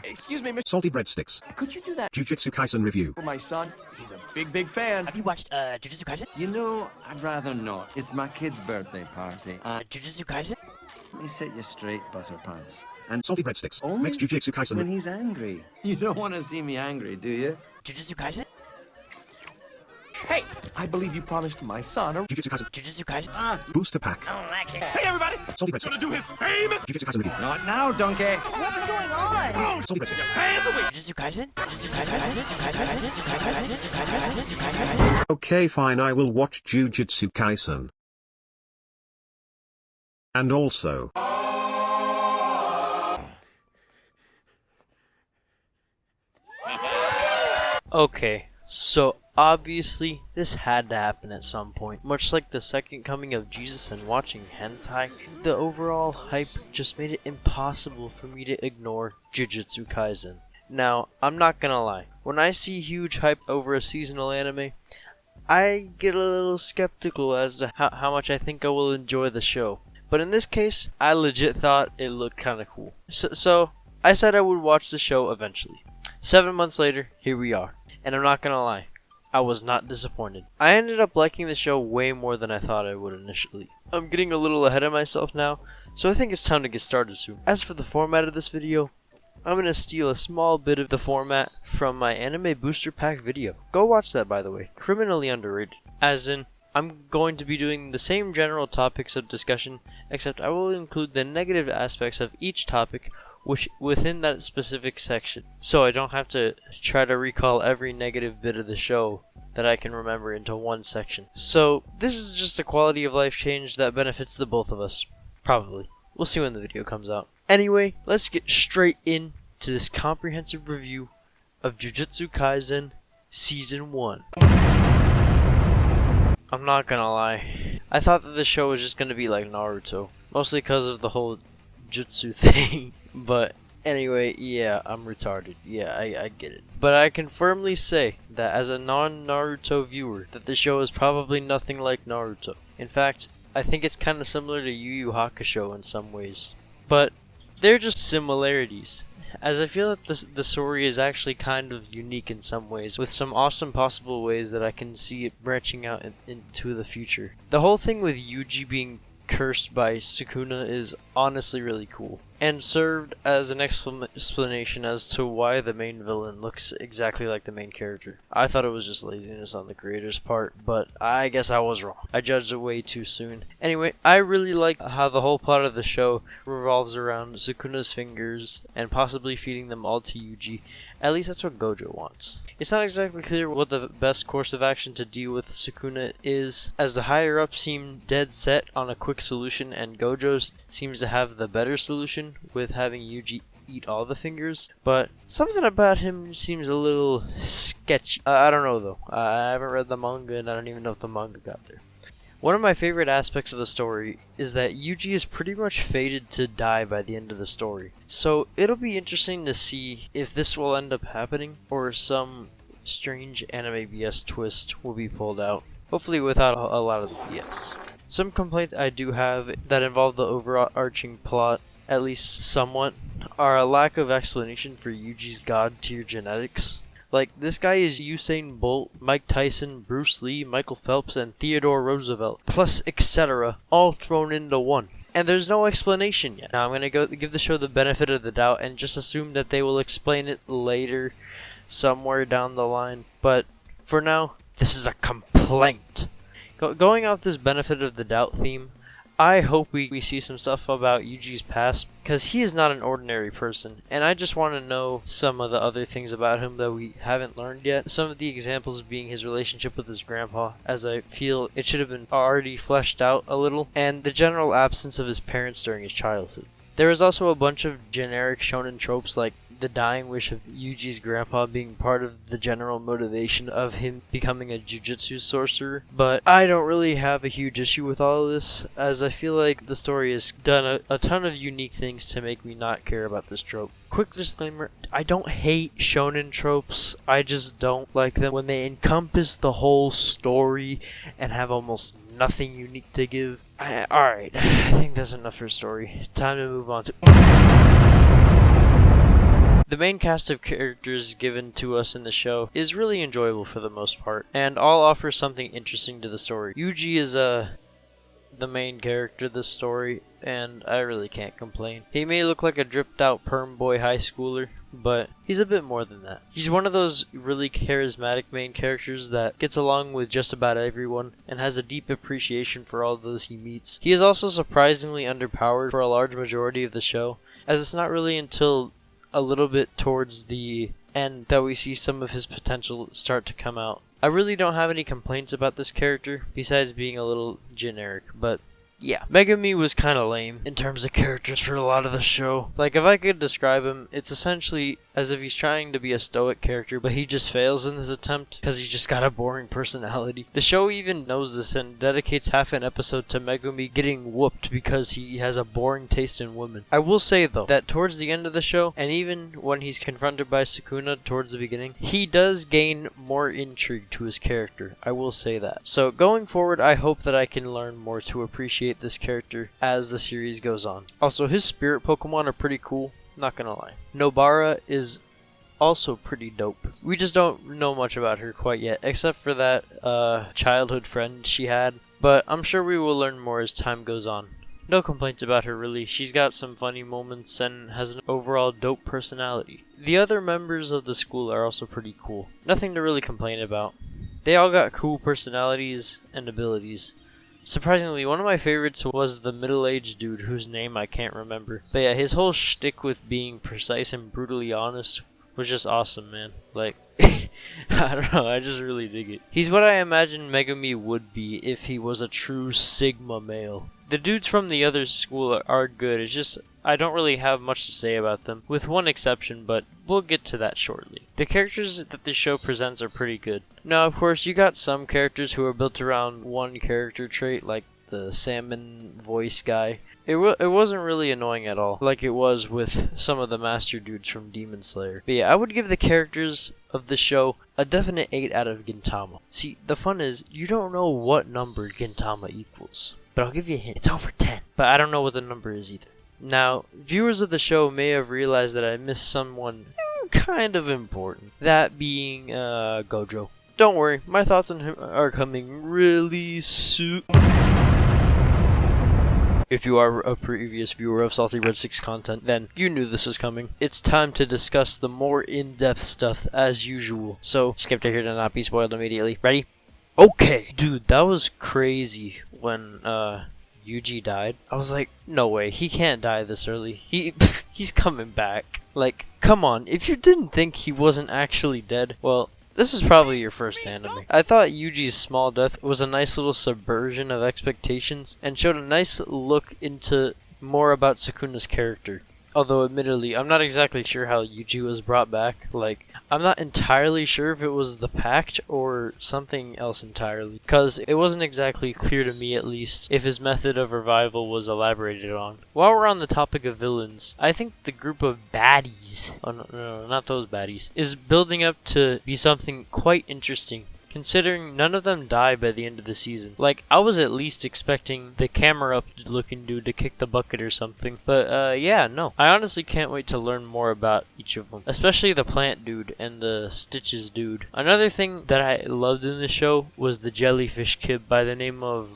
Excuse me, Mr. Salty breadsticks. Could you do that Jujutsu Kaisen review. for my son? He's a big fan. Have you watched Jujutsu Kaisen? You know, I'd rather not. It's my kid's birthday party. Jujutsu Kaisen? Let me set you straight, Butterpants. And salty breadsticks. Only Makes Jujutsu Kaisen when he's angry. You don't want to see me angry, do you? Jujutsu Kaisen? Hey, I believe you promised my son a Jujutsu Kaisen. Jujutsu Kaisen? Booster pack. I don't like it. Hey, everybody! Salty breadsticks. Gonna do his famous Jujutsu Kaisen review. Not now, donkey. What's going on? Salty breadsticks. hands away. Jujutsu Kaisen? Jujutsu Kaisen? Okay, fine, I will watch Jujutsu Kaisen. And also. Okay, so obviously this had to happen at some point. Much like the second coming of Jesus and watching hentai, the overall hype just made it impossible for me to ignore Jujutsu Kaisen. Now, I'm not gonna lie, when I see huge hype over a seasonal anime, I get a little skeptical as to how much I think I will enjoy the show. But in this case, I legit thought it looked kinda cool. So I said I would watch the show eventually. 7 months later, here we are. And I'm not gonna lie, I was not disappointed. I ended up liking the show way more than I thought I would initially. I'm getting a little ahead of myself now, so I think it's time to get started soon. As for the format of this video, I'm gonna steal a small bit of the format from my anime booster pack video. Go watch that, by the way. Criminally underrated. As in, I'm going to be doing the same general topics of discussion, except I will include the negative aspects of each topic within that specific section, so I don't have to try to recall every negative bit of the show that I can remember into one section. So this is just a quality of life change that benefits the both of us. Probably. We'll see when the video comes out. Anyway, let's get straight into this comprehensive review of Jujutsu Kaisen Season 1. I'm not gonna lie, I thought that the show was just gonna be like Naruto, mostly because of the whole jutsu thing. But anyway, yeah, I'm retarded. Yeah, I get it. But I can firmly say that as a non-Naruto viewer, that the show is probably nothing like Naruto. In fact, I think it's kind of similar to Yu Yu Hakusho in some ways. But they're just similarities, as I feel that the story is actually kind of unique in some ways, with some awesome possible ways that I can see it branching out into the future. The whole thing with Yuji being cursed by Sukuna is honestly really cool, and served as an explanation as to why the main villain looks exactly like the main character. I thought it was just laziness on the creator's part, but I guess I was wrong. I judged it way too soon. Anyway, I really like how the whole plot of the show revolves around Sukuna's fingers and possibly feeding them all to Yuji. At least that's what Gojo wants. It's not exactly clear what the best course of action to deal with Sukuna is, as the higher-ups seem dead set on a quick solution, and Gojo seems to have the better solution with having Yuji eat all the fingers. But something about him seems a little sketchy. I don't know though. I haven't read the manga, and I don't even know if the manga got there. One of my favorite aspects of the story is that Yuji is pretty much fated to die by the end of the story. So it'll be interesting to see if this will end up happening, or some strange anime BS twist will be pulled out. Hopefully without a lot of the BS. Some complaints I do have that involve the overarching plot, at least somewhat, are a lack of explanation for Yuji's god tier genetics. Like, this guy is Usain Bolt, Mike Tyson, Bruce Lee, Michael Phelps, and Theodore Roosevelt, plus etc., all thrown into one. And there's no explanation yet. Now I'm gonna give the show the benefit of the doubt and just assume that they will explain it later, somewhere down the line. But for now, this is a complaint. Going off this benefit of the doubt theme, I hope we see some stuff about Yuji's past, because he is not an ordinary person, and I just want to know some of the other things about him that we haven't learned yet. Some of the examples being his relationship with his grandpa, as I feel it should have been already fleshed out a little, and the general absence of his parents during his childhood. There is also a bunch of generic shonen tropes like the dying wish of Yuji's grandpa being part of the general motivation of him becoming a jujutsu sorcerer, but I don't really have a huge issue with all of this, as I feel like the story has done a ton of unique things to make me not care about this trope. Quick disclaimer, I don't hate shonen tropes, I just don't like them when they encompass the whole story and have almost nothing unique to give. Alright, I think that's enough for a story. Time to move on to... The main cast of characters given to us in the show is really enjoyable for the most part, and all offer something interesting to the story. Yuji is the main character of the story, and I really can't complain. He may look like a dripped out perm boy high schooler, but he's a bit more than that. He's one of those really charismatic main characters that gets along with just about everyone and has a deep appreciation for all those he meets. He is also surprisingly underpowered for a large majority of the show, as it's not really until a little bit towards the end that we see some of his potential start to come out. I really don't have any complaints about this character, besides being a little generic, but yeah. Megumi was kinda lame in terms of characters for a lot of the show. Like, if I could describe him, it's essentially as if he's trying to be a stoic character, but he just fails in his attempt because he's just got a boring personality. The show even knows this and dedicates half an episode to Megumi getting whooped because he has a boring taste in women. I will say though, that towards the end of the show, and even when he's confronted by Sukuna towards the beginning, he does gain more intrigue to his character. I will say that. So going forward, I hope that I can learn more to appreciate this character as the series goes on. Also, his spirit Pokemon are pretty cool. Not gonna lie. Nobara is also pretty dope. We just don't know much about her quite yet, except for that childhood friend she had, but I'm sure we will learn more as time goes on. No complaints about her really. She's got some funny moments and has an overall dope personality. The other members of the school are also pretty cool. Nothing to really complain about. They all got cool personalities and abilities. Surprisingly, one of my favorites was the middle-aged dude whose name I can't remember. But yeah, his whole shtick with being precise and brutally honest was just awesome, man. Like, I don't know, I just really dig it. He's what I imagine Megumi would be if he was a true Sigma male. The dudes from the other school are good, it's just I don't really have much to say about them, with one exception, but we'll get to that shortly. The characters that the show presents are pretty good. Now, of course, you got some characters who are built around one character trait, like the salmon voice guy. It wasn't really annoying at all, like it was with some of the master dudes from Demon Slayer. But yeah, I would give the characters of the show a definite 8 out of Gintama. See, the fun is, you don't know what number Gintama equals. But I'll give you a hint, it's over 10. But I don't know what the number is either. Now, viewers of the show may have realized that I missed someone kind of important. That being, Gojo. Don't worry, my thoughts on him are coming really soon. If you are a previous viewer of Salty Red 6 content, then you knew this was coming. It's time to discuss the more in-depth stuff as usual. So, skip to here to not be spoiled immediately. Ready? Okay! Dude, that was crazy when, Yuji died. I was like, no way, he can't die this early. He's coming back. Like, come on, if you didn't think he wasn't actually dead, well, this is probably your first anime. I thought Yuji's small death was a nice little subversion of expectations and showed a nice look into more about Sukuna's character. Although, admittedly, I'm not exactly sure how Yuji was brought back. Like, I'm not entirely sure if it was the Pact or something else entirely. Because it wasn't exactly clear to me, at least, if his method of revival was elaborated on. While we're on the topic of villains, I think the group of baddies, oh no, not those baddies, is building up to be something quite interesting, considering none of them die by the end of the season. Like, I was at least expecting the camera up looking dude to kick the bucket or something. But, yeah, no. I honestly can't wait to learn more about each of them. Especially the plant dude and the Stitches dude. Another thing that I loved in the show was the jellyfish kid by the name of,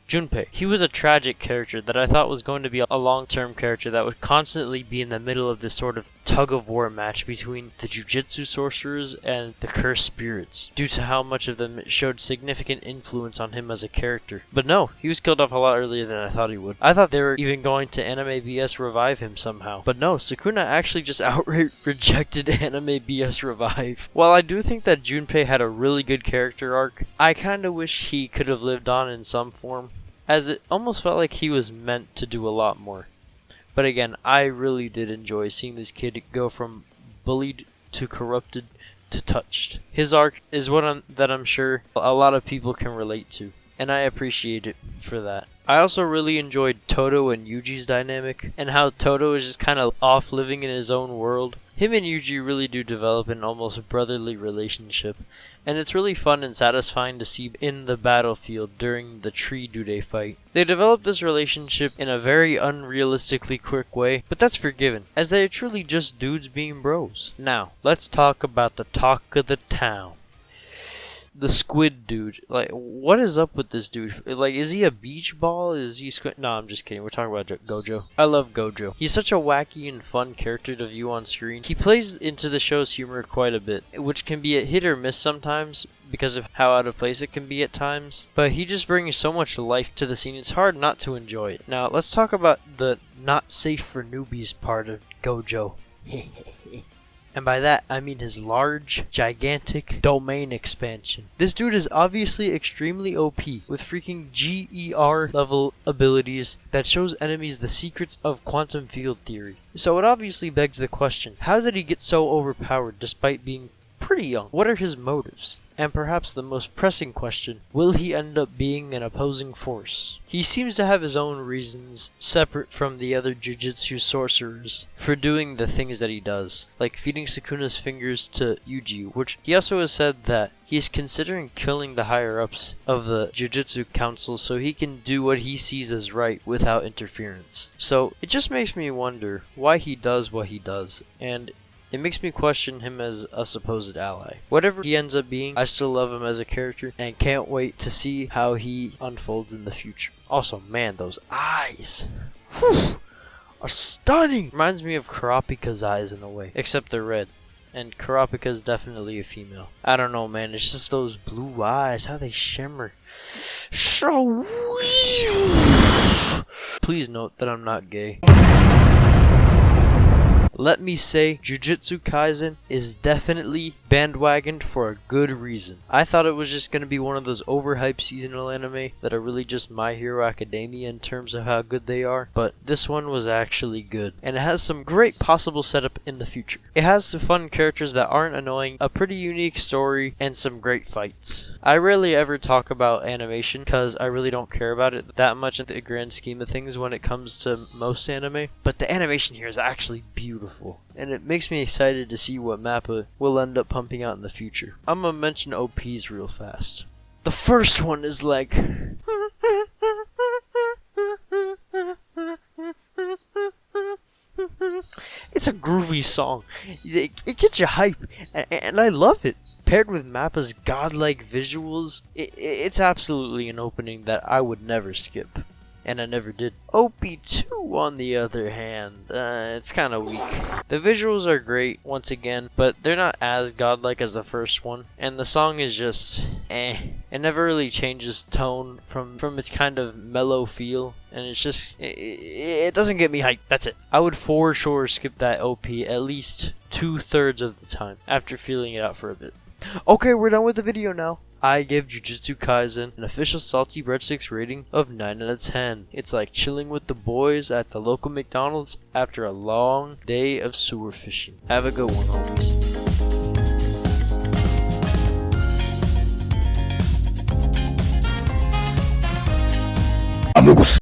Junpei. He was a tragic character that I thought was going to be a long-term character that would constantly be in the middle of this sort of tug-of-war match between the Jujutsu sorcerers and the cursed spirits, due to how much of them showed significant influence on him as a character. But no, he was killed off a lot earlier than I thought he would. I thought they were even going to Anime BS revive him somehow. But no, Sukuna actually just outright rejected Anime BS revive. While I do think that Junpei had a really good character arc, I kinda wish he could have lived on in some form, as it almost felt like he was meant to do a lot more. But again, I really did enjoy seeing this kid go from bullied to corrupted to touched. His arc is one that I'm sure a lot of people can relate to, and I appreciate it for that. I also really enjoyed Toto and Yuji's dynamic, and how Toto is just kind of off living in his own world. Him and Yuji really do develop an almost brotherly relationship, and it's really fun and satisfying to see in the battlefield during the Tree Dude fight. They develop this relationship in a very unrealistically quick way, but that's forgiven, as they are truly just dudes being bros. Now, let's talk about the talk of the town. The squid dude. Like, what is up with this dude? Like, is he a beach ball? Is he squid? No, I'm just kidding. We're talking about Gojo. I love Gojo. He's such a wacky and fun character to view on screen. He plays into the show's humor quite a bit, which can be a hit or miss sometimes because of how out of place it can be at times. But he just brings so much life to the scene, it's hard not to enjoy it. Now, let's talk about the not safe for newbies part of Gojo. And by that, I mean his large, gigantic domain expansion. This dude is obviously extremely OP, with freaking GER level abilities that shows enemies the secrets of quantum field theory. So it obviously begs the question, how did he get so overpowered despite being pretty young? What are his motives? And perhaps the most pressing question, will he end up being an opposing force? He seems to have his own reasons, separate from the other Jujutsu sorcerers, for doing the things that he does, like feeding Sukuna's fingers to Yuji, which he also has said that he's considering killing the higher-ups of the Jujutsu Council so he can do what he sees as right without interference. So it just makes me wonder why he does what he does, and it makes me question him as a supposed ally. Whatever he ends up being, I still love him as a character and can't wait to see how he unfolds in the future. Also, man, those eyes are stunning! Reminds me of Kurapika's eyes in a way, except they're red. And Kurapika's definitely a female. I don't know, man, it's just those blue eyes, how they shimmer. So please note that I'm not gay. Let me say, Jujutsu Kaisen is definitely bandwagoned for a good reason. I thought it was just going to be one of those overhyped seasonal anime that are really just My Hero Academia in terms of how good they are, but this one was actually good, and it has some great possible setup in the future. It has some fun characters that aren't annoying, a pretty unique story, and some great fights. I rarely ever talk about animation because I really don't care about it that much in the grand scheme of things when it comes to most anime, but the animation here is actually beautiful. And it makes me excited to see what Mappa will end up pumping out in the future. I'm gonna mention OPs real fast. The first one is like... It's a groovy song. It gets you hype, and I love it. Paired with Mappa's godlike visuals, it's absolutely an opening that I would never skip. And I never did. OP2, on the other hand, it's kind of weak. The visuals are great, once again, but they're not as godlike as the first one, and the song is just It never really changes tone from its kind of mellow feel, and it's just, it doesn't get me hyped, that's it. I would for sure skip that OP at least 2/3 of the time, after feeling it out for a bit. Okay, we're done with the video now. I give Jujutsu Kaisen an official salty breadsticks rating of 9 out of 10. It's like chilling with the boys at the local McDonald's after a long day of sewer fishing. Have a good one, homies.